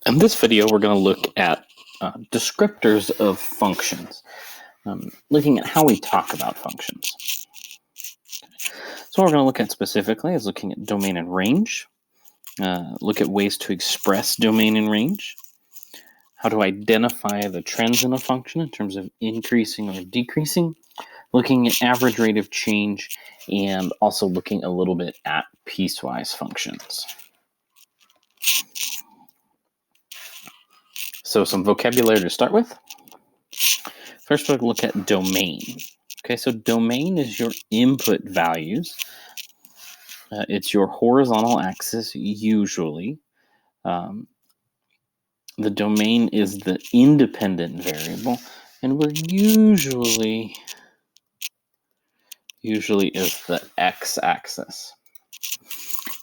In this video, we're going to look at descriptors of functions, looking at how we talk about functions. So what we're going to look at specifically is looking at domain and range, look at ways to express domain and range, how to identify the trends in a function in terms of increasing or decreasing, looking at average rate of change, and also looking a little bit at piecewise functions. So some vocabulary to start with. First, we're going to look at domain. Okay, so domain is your input values. It's your horizontal axis, usually. The domain is the independent variable, and we're usually is the x-axis.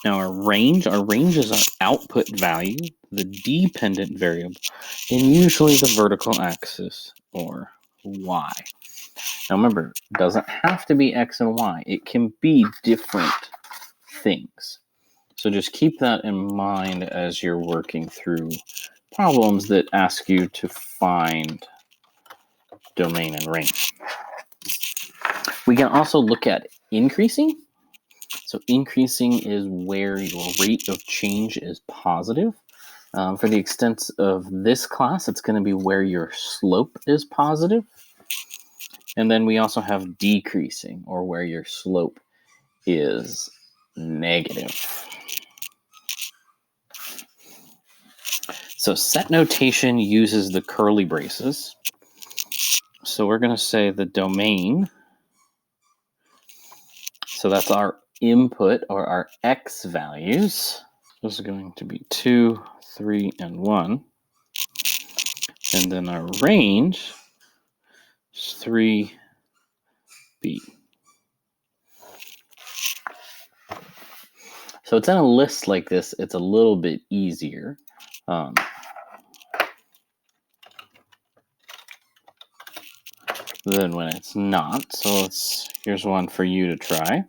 Now our range is our output value, the dependent variable, and usually the vertical axis, or y. Now remember, it doesn't have to be x and y. It can be different things. So just keep that in mind as you're working through problems that ask you to find domain and range. We can also look at increasing. So increasing is where your rate of change is positive. For the extent of this class, it's going to be where your slope is positive. And then we also have decreasing, or where your slope is negative. So set notation uses the curly braces. So we're going to say the domain. So that's our input, or our x values. This is going to be 2, 3, and 1. And then our range is 3b. So it's in a list like this, it's a little bit easier. Than when it's not. So here's one for you to try.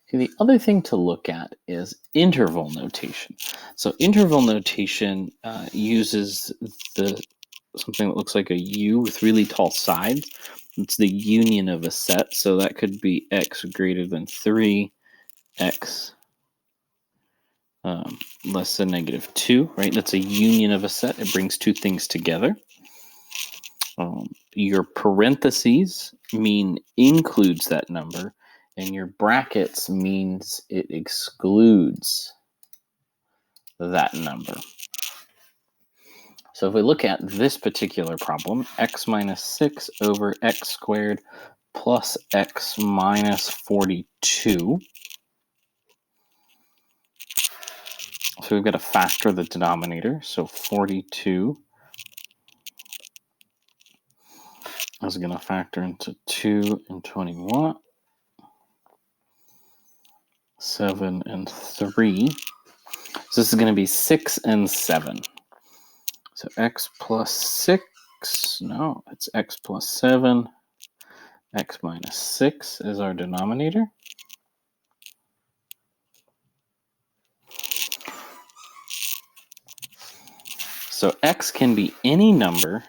Okay, the other thing to look at is interval notation. So interval notation uses something that looks like a U with really tall sides. It's the union of a set. So that could be x greater than 3, x less than negative 2, right? That's a union of a set. It brings two things together. Your parentheses mean includes that number, and your brackets means it excludes that number. So if we look at this particular problem, x minus 6 over x squared plus x minus 42. So we've got to factor the denominator, so 42 is going to factor into 2 and 21, 7 and 3. So this is going to be 6 and 7. So x plus 6, no, it's x plus 7. X minus 6 is our denominator. So x can be any number.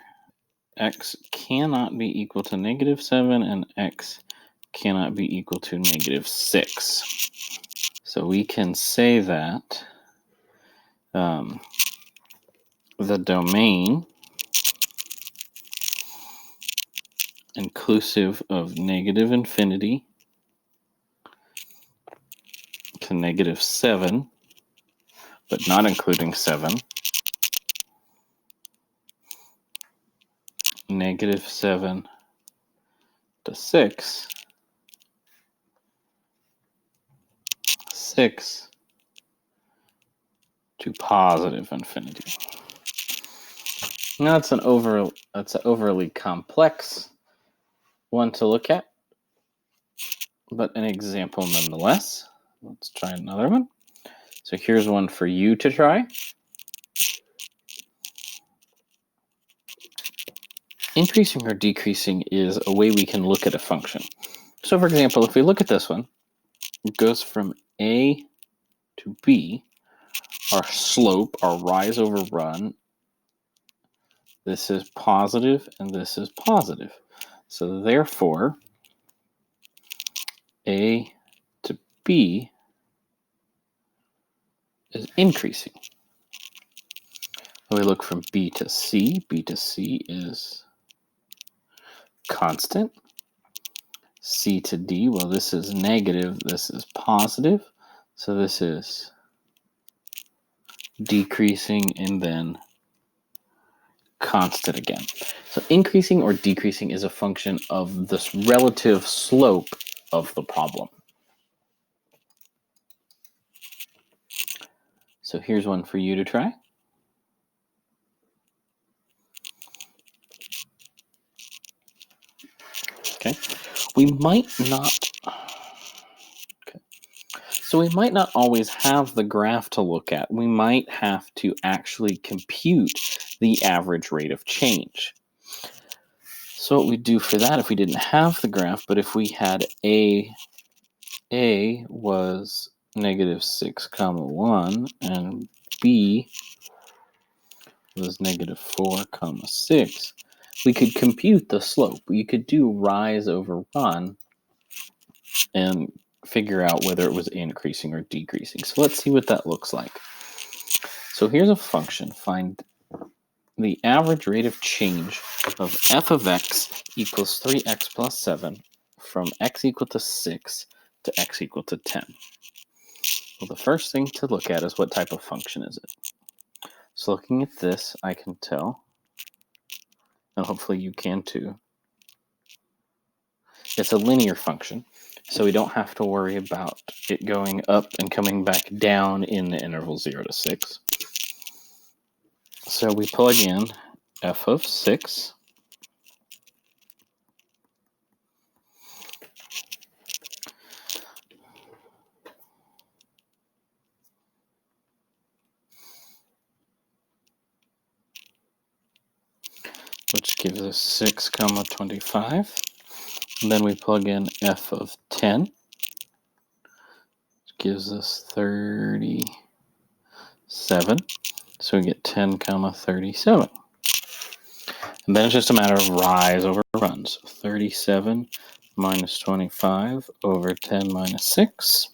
X cannot be equal to negative 7, and x cannot be equal to negative 6. So we can say that the domain inclusive of negative infinity to negative 7, but not including 7, negative 7 to 6, 6 to positive infinity. Now that's an overly complex one to look at, but an example nonetheless. Let's try another one. So here's one for you to try. Increasing or decreasing is a way we can look at a function. So for example, if we look at this one, it goes from A to B. our slope, our rise over run, this is positive and this is positive. So therefore, A to B is increasing. When we look from B to C is constant. C to D, well, this is negative, this is positive. So this is decreasing and then constant again. So increasing or decreasing is a function of this relative slope of the problem. So here's one for you to try. Okay. We might not always have the graph to look at. We might have to actually compute the average rate of change. So what we'd do for that if we didn't have the graph, but if we had A was -6, 1, and B was -4, 6, we could compute the slope. We could do rise over run and figure out whether it was increasing or decreasing. So let's see what that looks like. So here's a function. Find the average rate of change of f of x equals 3x plus 7 from x equal to 6 to x equal to 10. Well, the first thing to look at is what type of function is it. So looking at this, I can tell, and hopefully you can too, it's a linear function, so we don't have to worry about it going up and coming back down in the interval 0 to 6. So we plug in f of 6 which gives us 6, 25. And then we plug in f of 10, which gives us 37. So we get 10, 37. And then it's just a matter of rise over run. So 37 minus 25 over 10 minus 6.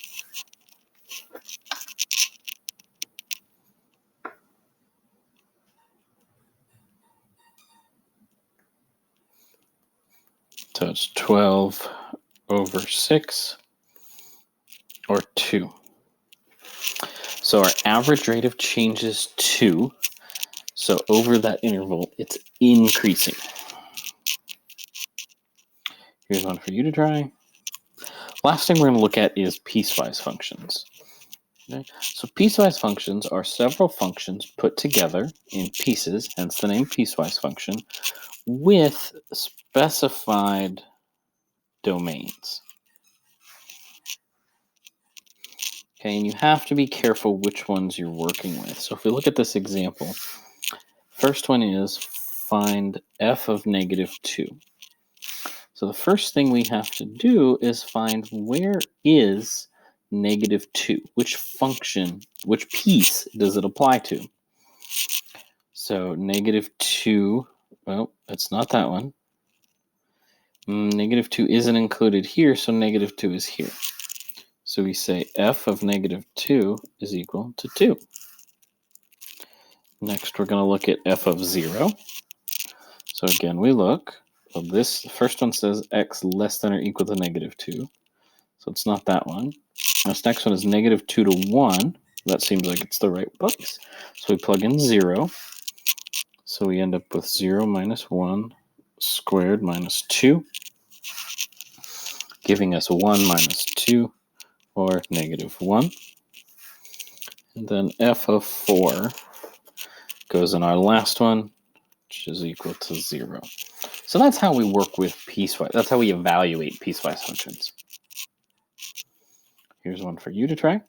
So it's 12 over 6, or 2. So our average rate of change is 2. So over that interval, it's increasing. Here's one for you to try. Last thing we're going to look at is piecewise functions. Okay? So piecewise functions are several functions put together in pieces, hence the name piecewise function, with specified domains. Okay, and you have to be careful which ones you're working with. So if we look at this example, first one is find f of -2. So the first thing we have to do is find where is -2? Which function, which piece does it apply to? So -2, well, it's not that one. -2 isn't included here, so -2 is here. So we say f of -2 is equal to 2. Next, we're going to look at f of 0. So again, we look. Well, this first one says x less than or equal to -2. So it's not that one. This next one is -2 to 1. That seems like it's the right place. So we plug in 0. So we end up with 0 minus 1 squared minus 2, giving us 1 minus 2, or -1. And then f of 4 goes in our last one, which is equal to 0. So that's how we work with piecewise. That's how we evaluate piecewise functions. Here's one for you to try.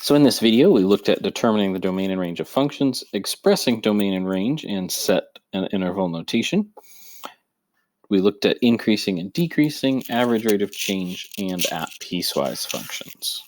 So in this video, we looked at determining the domain and range of functions, expressing domain and range in set and interval notation. We looked at increasing and decreasing, average rate of change, and at piecewise functions.